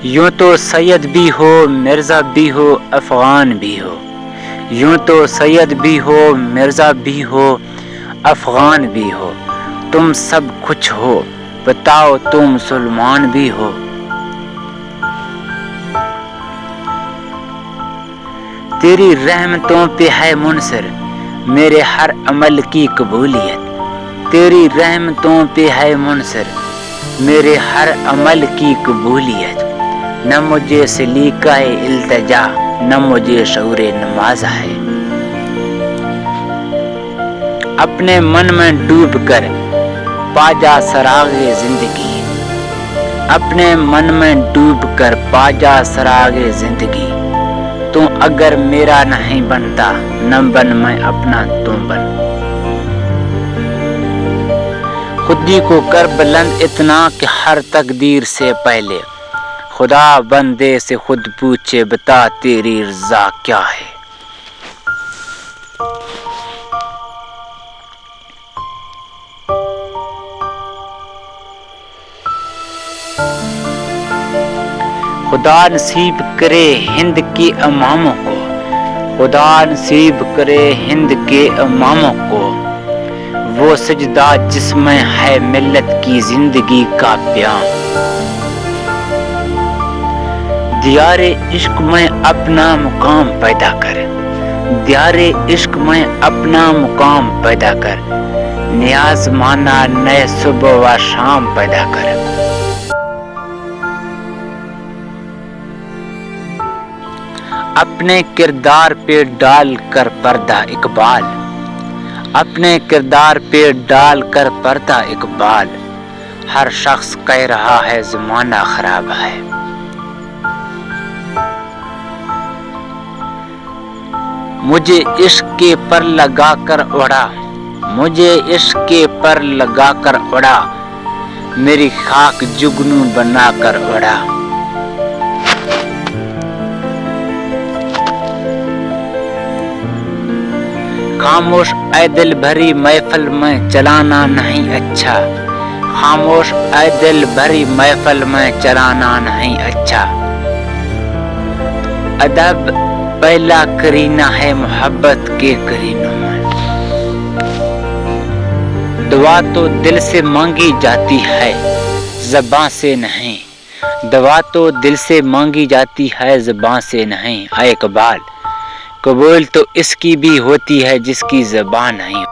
یوں تو سید بھی ہو مرزا بھی ہو افغان بھی ہو، یوں تو سید بھی ہو مرزا بھی ہو افغان بھی ہو، تم سب کچھ ہو بتاؤ تم مسلمان بھی ہو۔ تیری رحمتوں پہ ہے منحصر میرے ہر عمل کی قبولیت، تیری رحمتوں پہ ہے منحصر میرے ہر عمل کی قبولیت، نہ مجھے سلیقہ التجا نہ مجھے شعور نماز ہے۔ اپنے من میں ڈوب کر پا جا سراغ زندگی، اپنے من میں ڈوب کر پا جا سراغ زندگی، تو اگر میرا نہیں بنتا نہ بن میں اپنا تم بن۔ خودی کو کر بلند اتنا کہ ہر تقدیر سے پہلے خدا بندے سے خود پوچھے بتا تیری رضا کیا ہے۔ خدا نصیب کرے ہند کے اماموں کو، خدا نصیب کرے ہند کے اماموں کو، وہ سجدہ جس میں ہے ملت کی زندگی کا پیام۔ دیار عشق میں اپنا مقام پیدا کر، دیار عشق میں اپنا مقام پیدا کر، نیاز مانا نئے صبح و شام پیدا کر۔ اپنے کردار پہ ڈال کر پردہ اقبال، اپنے کردار پہ ڈال کر پردہ اقبال، ہر شخص کہہ رہا ہے زمانہ خراب ہے۔ مجھے عشق کے پر لگا کر اڑا، مجھے عشق کے پر لگا کر اڑا، میری خاک جگنو بنا کر اڑا۔ خاموش اے دل بھری محفل میں چلانا نہیں اچھا، خاموش اے دل بھری محفل میں چلانا نہیں اچھا، ادب پہلا کرینہ ہے محبت کے کرینوں میں۔ دعا تو دل سے مانگی جاتی ہے زباں سے نہیں، دعا تو دل سے مانگی جاتی ہے زباں سے نہیں۔ اے اقبال قبول تو اس کی بھی ہوتی ہے جس کی زبان نہیں۔